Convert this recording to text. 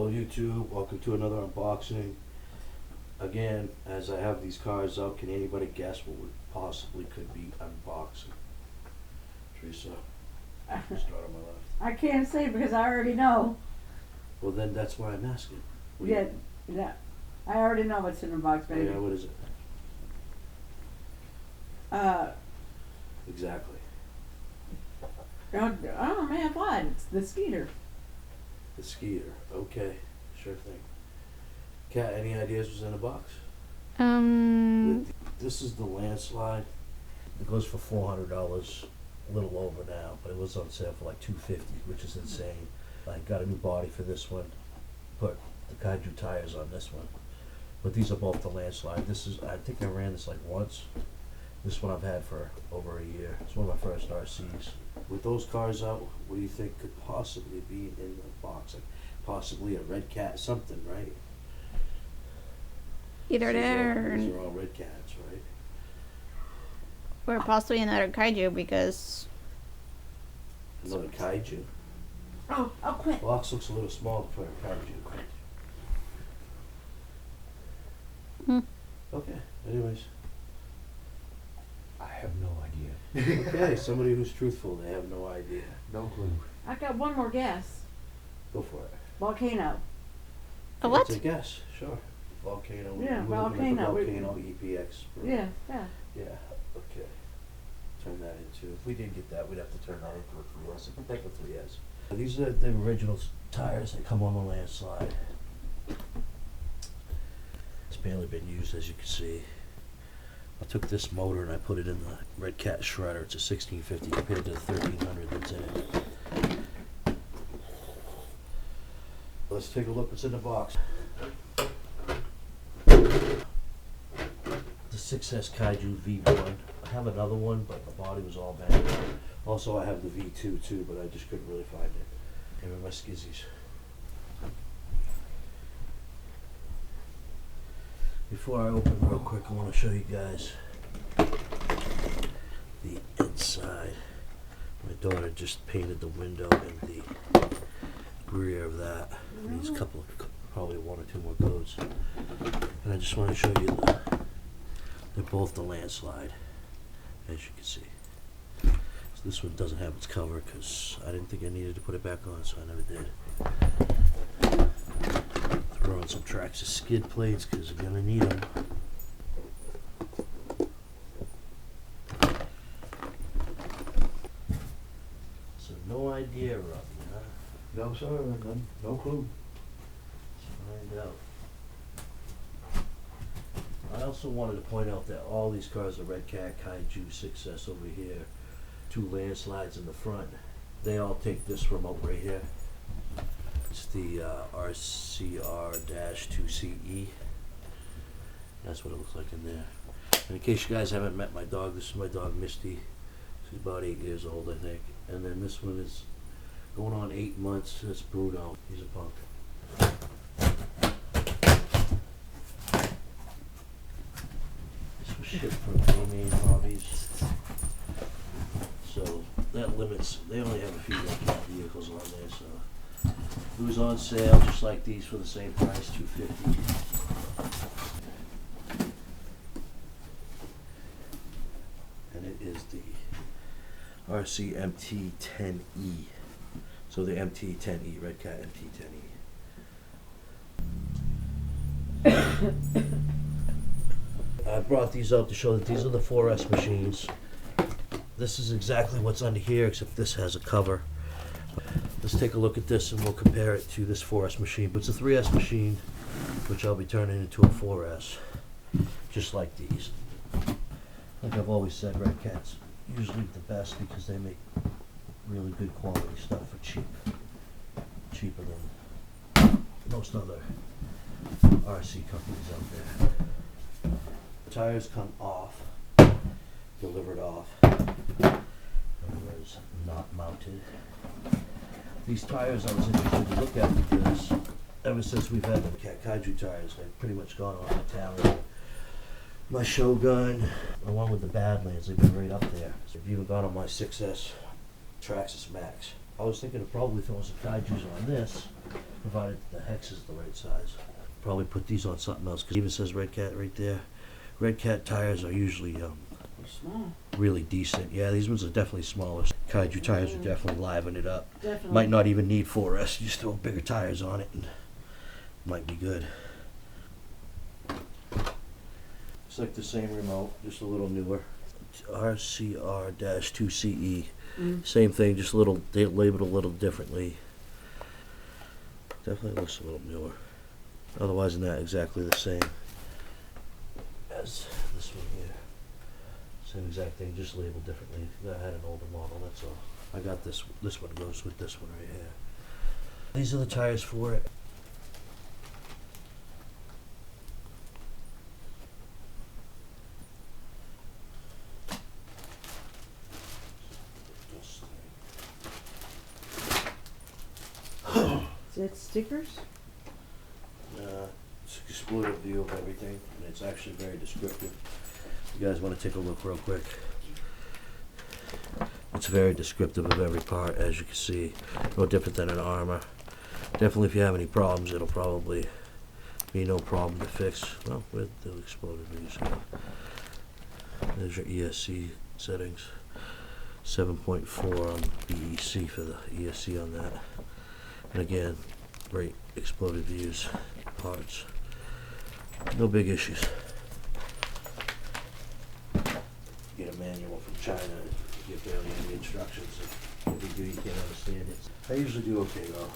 Hello YouTube, welcome to another unboxing. Again, as I have these cars out, can anybody guess what would possibly could be unboxing? Teresa, start on my left. I can't say because I already know. Well then that's why I'm asking. Yeah, I already know what's in the box, baby. Yeah, what is it? Exactly. Oh man, what? It's the Skeeter. The Skeeter. Okay, sure thing. Kat, any ideas what's in the box? This is the Lanslide. It goes for $400, a little over now, but it was on sale for like $250, which is insane. I got a new body for this one. Put the Kaiju tires on this one. But these are both the Lanslide. This is, I think I ran this like once. This one I've had for over a year. It's one of my first RCs. With those cars out, what do you think could possibly be in the box? Like possibly a Redcat, something, right? Either there These are all Redcats, right? or possibly another kaiju because Another Kaiju. Oh, I'll quit. The box looks a little small for a Kaiju. Okay, anyways. I have no idea. Okay, somebody who's truthful, they have no idea. No clue. I got one more guess. Go for it. Volcano. a what? It's a guess, sure. Volcano. Yeah, We're looking at the volcano. Volcano EPX. Yeah. Yeah, okay. Turn that into, if we did get that, we'd have to turn that into a 3S. I can take a 3S. These are the original tires that come on the Lanslide. It's barely been used, as you can see. I took this motor and I put it in the Redcat shredder. It's a 1650 compared to the 1300 that's in it. Let's take a look what's in the box. The 6S Kaiju V1. I have another one, but the body was all banged up. Also, I have the V2 too, but I just couldn't really find it. Here are my skizzies. Before I open real quick, I want to show you guys the inside. My daughter just painted the window and the rear of that. Needs a couple of, probably one or two more coats. And I just want to show you they're both the Lanslide, as you can see. So this one doesn't have its cover because I didn't think I needed to put it back on, so I never did. Throw on some tracks of skid plates because you're gonna need them. So no idea, Robbie, huh? No, sir. No clue. Let's find out. I also wanted to point out that all these cars, the Redcat, Kaiju, 6S over here, two Landslides in the front, they all take this remote right here. It's the RCR-2CE. That's what it looks like in there. And in case you guys haven't met my dog, this is my dog Misty. She's about 8 years old, I think. And then this one is going on 8 months. That's Bruno. He's a punk. This was shipped from Main Hobbies. So that limits, they only have a few Redcat vehicles on there, so. It was on sale, just like these, for the same price, $250. And it is the RCMT10E. So the MT10E, Redcat MT10E. I brought these out to show that these are the 4S machines. This is exactly what's under here, except this has a cover. Let's take a look at this and we'll compare it to this 4S machine. But it's a 3S machine, which I'll be turning into a 4S, just like these. Like I've always said, Redcat's usually the best because they make really good quality stuff for cheap. Cheaper than most other RC companies out there. The tires come off, delivered off, otherwise not mounted. These tires I was interested to look at because ever since we've had the Kaiju tires, they've pretty much gone on my Talon, my Shogun, along with the Badlands. They've been right up there. So they've even gone on my 6S Traxxas Max. I was thinking of probably throwing some Kaijus on this, provided the hex is the right size. Probably put these on something else, because it even says Redcat right there. Redcat tires are usually Small, really decent. Yeah, these ones are definitely smaller. Kaiju tires would definitely liven it up. definitely. Might not even need 4S, you just throw bigger tires on it and might be good. It's like the same remote, just a little newer. RCR-2CE. Same thing, just a little, they labeled a little differently. Definitely looks a little newer. Otherwise than that, exactly the same as this one here. Same exact thing, just labeled differently. I had an older model, that's all. I got this one goes with this one right here. These are the tires for it. Is that stickers? It's an exploitive view of everything, and it's actually very descriptive. You guys want to take a look real quick? It's very descriptive of every part, as you can see. No different than an armor. Definitely, if you have any problems, it'll probably be no problem to fix. Well, with the exploded views. There's your ESC settings. 7.4 on BEC for the ESC on that. And again, great exploded views, parts. No big issues. Get a manual from China, you get barely any instructions. If you do, you can't understand it. I usually do okay though.